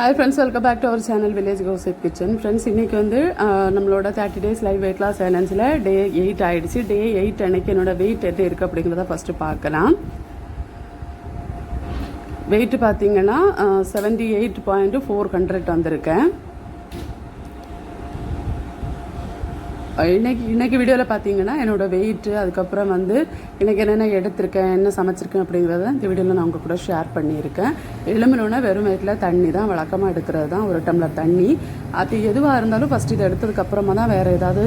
Hi friends, welcome back to our channel village gossip kitchen. Friends, இன்றைக்கி வந்து நம்மளோட 30 days live weight loss சேலஞ்சில் day 8 ஆகிடுச்சு. டே 8 அன்னைக்கு என்னோட வெயிட் எப்படி இருக்குது அப்படிங்கிறத ஃபஸ்ட்டு பார்க்கலாம். வெயிட்டு பார்த்தீங்கன்னா 78.400 வந்திருக்கேன். இன்றைக்கி வீடியோவில் பார்த்தீங்கன்னா என்னோடய வெயிட்டு, அதுக்கப்புறம் வந்து இன்றைக்கி என்னென்ன எடுத்திருக்கேன், என்ன சமைச்சிருக்கேன் அப்படிங்கிறத இந்த வீடியோவில் நான் உங்கள் கூட ஷேர் பண்ணியிருக்கேன். எழுமினோன்னா வெறும் வயிற்றில் தண்ணி தான் வழக்கமாக எடுக்கிறது தான், 1 டம்ளர் தண்ணி. அது எதுவாக இருந்தாலும் ஃபஸ்ட்டு இதை எடுத்ததுக்கப்புறமா தான் வேறு ஏதாவது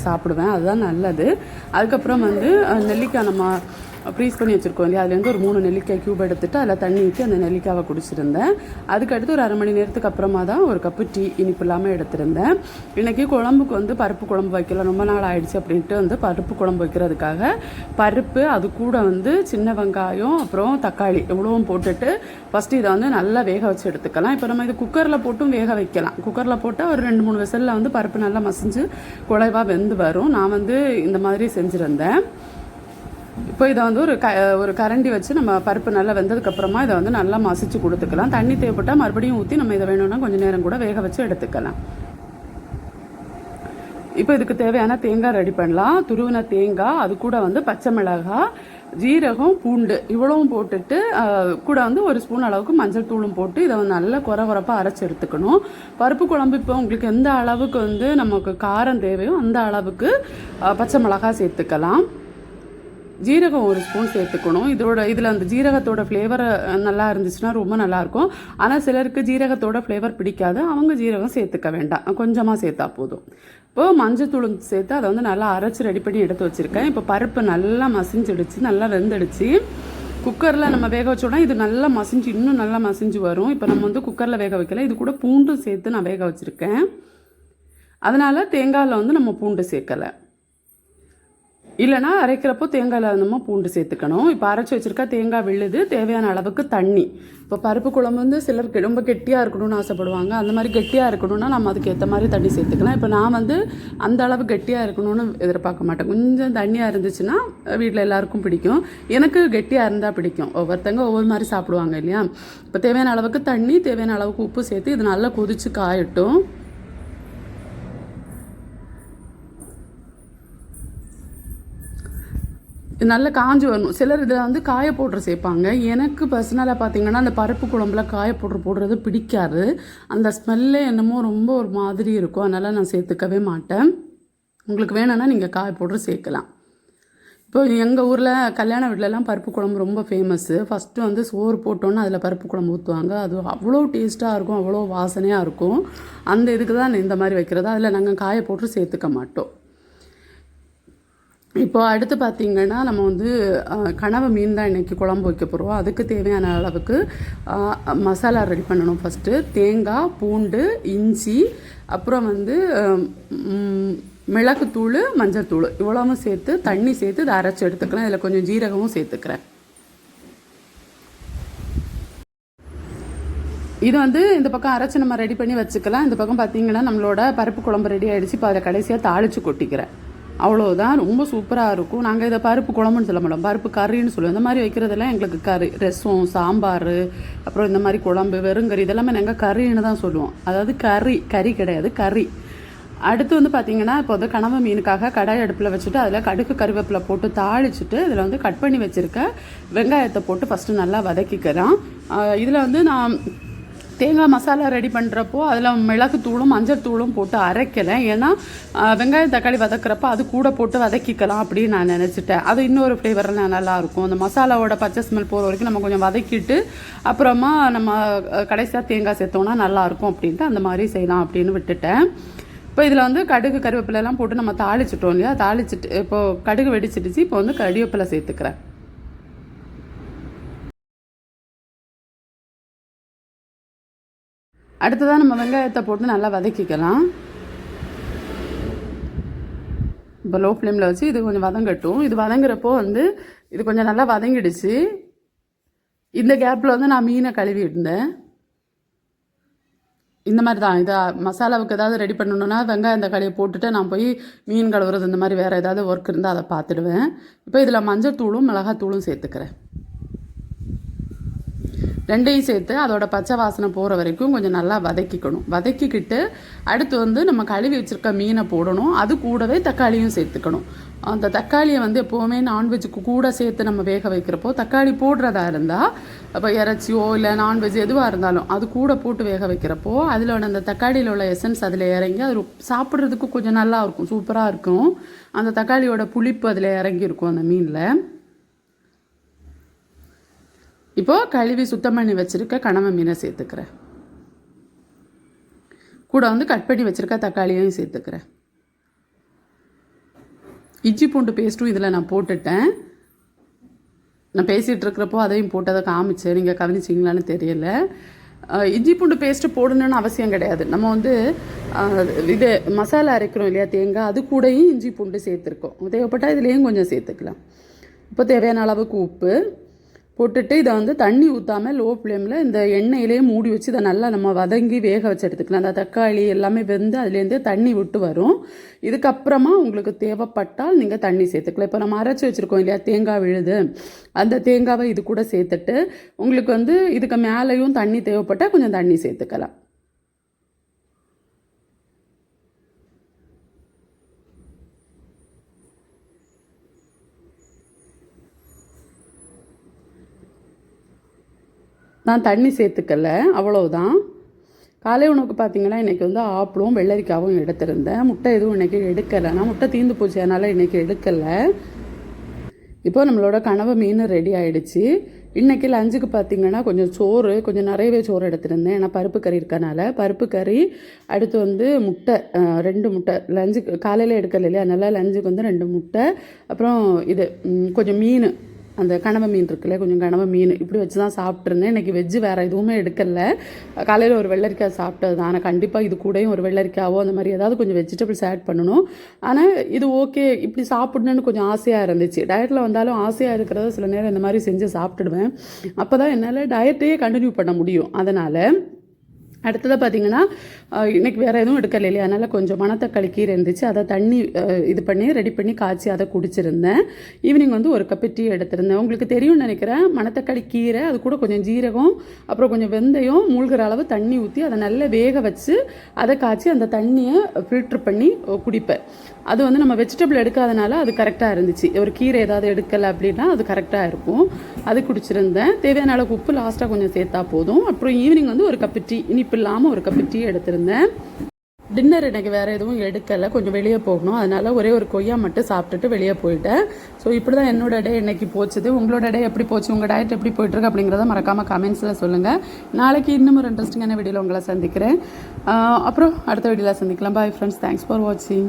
சாப்பிடுவேன், அதுதான் நல்லது. அதுக்கப்புறம் வந்து நெல்லிக்காய் நம்ம ஃப்ரீஸ் பண்ணி வச்சுருக்கோம் இல்லையா, அதுலேருந்து ஒரு 3 நெல்லிக்காய் க்யூப் எடுத்துகிட்டு அதில் தண்ணி ஊற்றி அந்த நெல்லிக்காவை குடிச்சிருந்தேன். அதுக்கடுத்து ஒரு 1/2 மணி நேரத்துக்கு அப்புறமா தான் ஒரு கப்பு டீ இனிப்பு இல்லாமல் எடுத்திருந்தேன். இன்றைக்கி குழம்புக்கு வந்து பருப்பு குழம்பு வைக்கல, ரொம்ப நாள் ஆயிடுச்சு அப்படின்ட்டு வந்து பருப்பு குழம்பு வைக்கிறதுக்காக பருப்பு, அது கூட வந்து சின்ன வெங்காயம் அப்புறம் தக்காளி எவ்வளவும் போட்டுட்டு ஃபஸ்ட்டு இதை வந்து நல்லா வேக வச்சு எடுத்துக்கலாம். இப்போ நம்ம இது குக்கரில் போட்டும் வேக வைக்கலாம். குக்கரில் போட்டால் ஒரு 2-3 விசிலில் வந்து பருப்பு நல்லா மசிஞ்சு குழைவாக வெந்து வரும். நான் வந்து இந்த மாதிரி செஞ்சுருந்தேன். இப்போ இதை வந்து ஒரு கரண்டி வச்சு நம்ம பருப்பு நல்லா வெந்ததுக்கப்புறமா இதை வந்து நல்லா மசிச்சு கொடுத்துக்கலாம். தண்ணி தேவைப்பட்டால் மறுபடியும் ஊற்றி நம்ம இதை வேணும்னா கொஞ்சம் நேரம் கூட வேக வச்சு எடுத்துக்கலாம். இப்போ இதுக்கு தேவையான தேங்காய் ரெடி பண்ணலாம். துருவின தேங்காய், அது கூட வந்து பச்சை மிளகாய், ஜீரகம், பூண்டு இவ்வளவும் போட்டுட்டு கூட வந்து 1 ஸ்பூன் அளவுக்கு மஞ்சள் தூளும் போட்டு இதை வந்து நல்லா குறப்பாக அரைச்சி எடுத்துக்கணும். பருப்பு குழம்பு இப்போ உங்களுக்கு எந்த அளவுக்கு வந்து நமக்கு காரம் தேவையோ அந்த அளவுக்கு பச்சை மிளகாய் சேர்த்துக்கலாம். ஜீரகம் 1 ஸ்பூன் சேர்த்துக்கணும். இதில் அந்த ஜீரகத்தோட ஃப்ளேவர் நல்லா இருந்துச்சுன்னா ரொம்ப நல்லாயிருக்கும். ஆனால் சிலருக்கு ஜீரகத்தோட ஃப்ளேவர் பிடிக்காது, அவங்க ஜீரகம் சேர்த்துக்க வேண்டாம், கொஞ்சமாக சேர்த்தா போதும். இப்போது மஞ்சத்தூள் சேர்த்து அதை வந்து நல்லா அரைச்சி ரெடி பண்ணி எடுத்து வச்சுருக்கேன். இப்போ பருப்பு நல்லா மசிஞ்சிடுச்சு, நல்லா வெந்துடுச்சு. குக்கரில் நம்ம வேக வச்சோன்னா இது நல்லா மசிஞ்சு இன்னும் நல்லா மசிஞ்சு வரும். இப்போ நம்ம வந்து குக்கரில் வேக வைக்கல, இது கூட பூண்டும் சேர்த்து நான் வேக வச்சுருக்கேன். அதனால் தேங்காயில் வந்து நம்ம பூண்டு சேர்க்கலை. இல்லைனா அரைக்கிறப்போ தேங்காயில் நம்ம பூண்டு சேர்த்துக்கணும். இப்போ அரைச்சி வச்சுருக்கா தேங்காய் விழுது, தேவையான அளவுக்கு தண்ணி. இப்போ பருப்பு குழம்பு வந்து சிலருக்கு ரொம்ப கெட்டியாக இருக்கணும்னு ஆசைப்படுவாங்க. அந்த மாதிரி கெட்டியாக இருக்கணும்னா நம்ம அதுக்கு ஏற்ற மாதிரி தண்ணி சேர்த்துக்கலாம். இப்போ நான் வந்து அந்த அளவு கெட்டியாக இருக்கணும்னு எதிர்பார்க்க மாட்டேன். கொஞ்சம் தண்ணியாக இருந்துச்சுன்னா வீட்டில் எல்லாருக்கும் பிடிக்கும். எனக்கு கெட்டியாக இருந்தால் பிடிக்கும். ஒவ்வொருத்தங்க ஒவ்வொரு மாதிரி சாப்பிடுவாங்க இல்லையா. இப்போ தேவையான அளவுக்கு தண்ணி, தேவையான அளவுக்கு உப்பு சேர்த்து இது நல்லா கொதித்து காயட்டும். நல்லா காஞ்சி வரணும். சிலர் இதில் வந்து காய பவுட்ரு சேர்ப்பாங்க. எனக்கு பர்சனலாக பார்த்திங்கன்னா அந்த பருப்பு குழம்புல காய பவுட்ரு போடுறது பிடிக்காது. அந்த ஸ்மெல்லே என்னமோ ரொம்ப ஒரு மாதிரி இருக்கும். அதனால் நான் சேர்த்துக்கவே மாட்டேன். உங்களுக்கு வேணும்னா நீங்கள் காய பவுட்ரு சேர்க்கலாம். இப்போ எங்கள் ஊரில் கல்யாண வீட்டிலலாம் பருப்பு குழம்பு ரொம்ப ஃபேமஸ்ஸு. ஃபஸ்ட்டு வந்து சோறு போட்டோன்னு அதில் பருப்பு குழம்பு ஊற்றுவாங்க. அது அவ்வளோ டேஸ்ட்டாக இருக்கும், அவ்வளோ வாசனையாக இருக்கும். அந்த இதுக்கு தான் இந்த மாதிரி வைக்கிறது. அதில் நாங்கள் காய பவுட்ரு சேர்த்துக்க மாட்டோம். இப்போ அடுத்து பார்த்திங்கன்னா நம்ம வந்து கனவு மீன் தான் இன்றைக்கி குழம்பு வைக்க போகிறோம். அதுக்கு தேவையான அளவுக்கு மசாலா ரெடி பண்ணணும். ஃபஸ்ட்டு தேங்காய், பூண்டு, இஞ்சி, அப்புறம் வந்து மிளகுத்தூள், மஞ்சள் தூள் இவ்வளவும் சேர்த்து தண்ணி சேர்த்து இதை அரைச்சி எடுத்துக்கலாம். இதில் கொஞ்சம் ஜீரகமும் சேர்த்துக்கிறேன். இது வந்து இந்த பக்கம் அரைச்சி நம்ம ரெடி பண்ணி வச்சுக்கலாம். இந்த பக்கம் பார்த்திங்கன்னா நம்மளோட பருப்பு குழம்பு ரெடி ஆகிடுச்சு. இப்போ அதில் கடைசியாக தாளித்து கொட்டிக்கிறேன். அவ்வளோதான், ரொம்ப சூப்பராக இருக்கும். நாங்கள் இதை பருப்பு குழம்புன்னு சொல்ல மாட்டோம், பருப்பு கறின்னு சொல்லுவோம். இந்த மாதிரி வைக்கிறதெல்லாம் எங்களுக்கு கறி, ரசம், சாம்பார், அப்புறம் இந்த மாதிரி குழம்பு, வெறுங்கறி இதெல்லாமே நாங்கள் கறின்னு தான் சொல்லுவோம். அதாவது கறி கிடையாது, கறி. அடுத்து வந்து பார்த்திங்கன்னா இப்போ வந்து கனவு மீனுக்காக கடாய் அடுப்பில் வச்சுட்டு அதில் கடுகு கருவேப்பிலை போட்டு தாளிச்சுட்டு இதில் வந்து கட் பண்ணி வச்சுருக்க வெங்காயத்தை போட்டு ஃபஸ்ட்டு நல்லா வதக்கிக்கிறேன். இதில் வந்து நான் தேங்காய் மசாலா ரெடி பண்ணுறப்போ அதில் மிளகுத்தூளும் மஞ்சள் தூளும் போட்டு அரைக்கலை. ஏன்னா வெங்காயம் தக்காளி வதக்கிறப்போ அது கூட போட்டு வதக்கிக்கலாம் அப்படின்னு நான் நினச்சிட்டேன். அது இன்னொரு ஃப்ளேவரில் நல்லாயிருக்கும். அந்த மசாலாவோட பச்சை ஸ்மெல் போகிற வரைக்கும் நம்ம கொஞ்சம் வதக்கிட்டு அப்புறமா நம்ம கடைசியாக தேங்காய் சேர்த்தோன்னா நல்லாயிருக்கும் அப்படின்ட்டு அந்த மாதிரி செய்யலாம் அப்படின்னு விட்டுட்டேன். இப்போ இதில் வந்து கடுகு கருவேப்பிலெல்லாம் போட்டு நம்ம தாளிச்சிட்டோம் இல்லையா, தாளிச்சிட்டு இப்போது கடுகு வெடிச்சிடுச்சு. இப்போ வந்து கறிவேப்பிலை சேர்த்துக்கிறேன். அடுத்ததான் நம்ம வெங்காயத்தை போட்டு நல்லா வதக்கிக்கலாம். இப்போ லோ ஃப்ளேமில் வச்சு இது கொஞ்சம் வதங்கட்டும். இது வதங்குறப்போ வந்து இது கொஞ்சம் நல்லா வதங்கிடுச்சு. இந்த கேப்பில் வந்து நான் மீனை கழுவி இருந்தேன். இந்த மாதிரி தான் இதை மசாலாவுக்கு ஏதாவது ரெடி பண்ணணுன்னா வெங்காயம் தக்காளியை போட்டுட்டு நான் போய் மீன் கழுவுறது இந்த மாதிரி வேறு ஏதாவது ஒர்க் இருந்தால் அதை பார்த்துடுவேன். இப்போ இதில் மஞ்சள் தூளும் மிளகாத்தூளும் சேர்த்துக்கிறேன். ரெண்டையும் சேர்த்து அதோட பச்சை வாசனை போகிற வரைக்கும் கொஞ்சம் நல்லா வதக்கிக்கணும். வதக்கிக்கிட்டு அடுத்து வந்து நம்ம கழுவி வச்சுருக்க மீனை போடணும். அது கூடவே தக்காளியும் சேர்த்துக்கணும். அந்த தக்காளியை வந்து எப்போவுமே நான்வெஜ்ஜுக்கு கூட சேர்த்து நம்ம வேக வைக்கிறப்போ தக்காளி போடுறதா இருந்தால் இப்போ இறைச்சியோ இல்லை நான்வெஜ் எதுவாக இருந்தாலும் அது கூட போட்டு வேக வைக்கிறப்போ அதில் அந்த தக்காளியில் உள்ள எசன்ஸ் அதில் இறங்கி அது சாப்பிட்றதுக்கு கொஞ்சம் நல்லா இருக்கும், சூப்பராக இருக்கும். அந்த தக்காளியோட புளிப்பு அதில் இறங்கியிருக்கும் அந்த மீனில். இப்போது கழுவி சுத்தம் பண்ணி வச்சுருக்க கனவ மீனை சேர்த்துக்கிறேன். கூட வந்து கட் பண்ணி வச்சுருக்க தக்காளியையும் சேர்த்துக்கிறேன். இஞ்சி பூண்டு பேஸ்ட்டும் இதில் நான் போட்டுட்டேன். நான் பேசிகிட்டு இருக்கிறப்போ அதையும் போட்டு அதை காமிச்சேன், நீங்கள் கவனிச்சிங்களான்னு தெரியல. இஞ்சி பூண்டு பேஸ்ட்டு போடணுன்னு அவசியம் கிடையாது. நம்ம வந்து இது மசாலா அரைக்கிறோம் இல்லையா, தேங்காய், அது கூடயும் இஞ்சி பூண்டு சேர்த்துருக்கோம். தேவைப்பட்டால் இதுலேயும் கொஞ்சம் சேர்த்துக்கலாம். இப்போ தேவையான அளவுக்கு உப்பு போட்டுட்டு இதை வந்து தண்ணி ஊற்றாமல் லோ ஃப்ளேமில் இந்த எண்ணெயிலே மூடி வச்சு இதை நல்லா நம்ம வதங்கி வேக வச்சு எடுத்துக்கலாம். அந்த தக்காளி எல்லாமே வெந்து அதுலேருந்தே தண்ணி விட்டு வரும். இதுக்கப்புறமா உங்களுக்கு தேவைப்பட்டால் நீங்கள் தண்ணி சேர்த்துக்கலாம். இப்போ நம்ம அரைச்சி வச்சுருக்கோம் இல்லையா தேங்காய் விழுது, அந்த தேங்காவை இது கூட சேர்த்துட்டு உங்களுக்கு வந்து இதுக்கு மேலேயும் தண்ணி தேவைப்பட்டால் கொஞ்சம் தண்ணி சேர்த்துக்கலாம். நான் தண்ணி சேர்த்துக்கல, அவ்வளோதான். காலை உணவுக்கு பார்த்தீங்கன்னா இன்றைக்கி வந்து ஆப்பிளும் வெள்ளரிக்காவும் எடுத்திருந்தேன். முட்டை எதுவும் இன்றைக்கி எடுக்கலை, நான் முட்டை தீர்ந்து போச்சு அதனால் இன்றைக்கி எடுக்கலை. இப்போ நம்மளோட கனவ மீன் ரெடி ஆகிடுச்சு. இன்றைக்கி லஞ்சுக்கு பார்த்திங்கன்னா கொஞ்சம் நிறையவே சோறு எடுத்திருந்தேன். ஏன்னா பருப்பு கறி இருக்கனால பருப்பு கறி, அடுத்து வந்து முட்டை 2 முட்டை லஞ்சுக்கு காலையில் எடுக்கல இல்லையா, அதனால் லஞ்சுக்கு வந்து 2 முட்டை, அப்புறம் இது கொஞ்சம் மீன், அந்த கனவ மீன் இருக்குல்ல, கொஞ்சம் கனவ மீன் இப்படி வச்சு தான் சாப்பிட்ருந்தேன். இன்றைக்கி வெஜ்ஜு வேறு எதுவுமே எடுக்கலை. காலையில் ஒரு வெள்ளரிக்காய் சாப்பிட்டது தான். ஆனால் கண்டிப்பாக இது கூடயும் ஒரு வெள்ளரிக்காவோ அந்த மாதிரி ஏதாவது கொஞ்சம் வெஜிடபிள்ஸ் ஆட் பண்ணணும். ஆனால் இது ஓகே, இப்படி சாப்பிடணுன்னு கொஞ்சம் ஆசையாக இருந்துச்சு. டயட்டில் வந்தாலும் ஆசையாக இருக்கிறத சில நேரம் இந்த மாதிரி செஞ்சு சாப்பிட்டுடுவேன். அப்போ தான் என்னால் டயட்டையே கண்டினியூ பண்ண முடியும். அதனால் அடுத்ததாக பார்த்திங்கன்னா இன்றைக்கி வேறு எதுவும் எடுக்கல இல்லையா, அதனால் கொஞ்சம் மணத்தக்காளி கீரை இருந்துச்சு, அதை தண்ணி இது பண்ணி ரெடி பண்ணி காய்ச்சி அதை குடிச்சிருந்தேன். ஈவினிங் வந்து ஒரு கப்பு டீ எடுத்திருந்தேன். உங்களுக்கு தெரியும்னு நினைக்கிறேன், மணத்தக்காளி கீரை அது கூட கொஞ்சம் ஜீரகம் அப்புறம் கொஞ்சம் வெந்தயம் மூழ்கிற அளவு தண்ணி ஊற்றி அதை நல்லா வேக வச்சு அதை காய்ச்சி அந்த தண்ணியை ஃபில்ட்ரு பண்ணி குடிப்பேன். அது வந்து நம்ம வெஜிடபிள் எடுக்காதனால அது கரெக்டாக இருந்துச்சு. ஒரு கீரை ஏதாவது எடுக்கலை அப்படின்னா அது கரெக்டாக இருக்கும். அது குடிச்சிருந்தேன். தேவையான அளவுக்கு உப்பு லாஸ்ட்டாக கொஞ்சம் சேர்த்தா போதும். அப்புறம் ஈவினிங் வந்து ஒரு கப்பு டீ, இனிப்பு இல்லாமல் ஒரு கப்பு டீ எடுத்திருந்தேன். டின்னர் எனக்கு வேறு எதுவும் எடுக்கலை, கொஞ்சம் வெளியே போகணும், அதனால் ஒரே ஒரு கொய்யா மட்டும் சாப்பிட்டுட்டு வெளியே போயிட்டேன். ஸோ இப்படி தான் என்னோட டே இன்னைக்கு போச்சுது. உங்களோட டே எப்படி போச்சு, உங்கள் டயட் எப்படி போயிட்டுருக்கு அப்படிங்கிறத மறக்காமல் கமெண்ட்ஸில் சொல்லுங்கள். நாளைக்கு இன்னும் ஒரு இன்ட்ரெஸ்டிங்கான வீடியோவில் உங்களை சந்திக்கிறேன். அப்புறம் அடுத்த வீடியோவில் சந்திக்கலாம். பாய் ஃப்ரெண்ட்ஸ், தேங்க்ஸ் ஃபார் வாட்சிங்.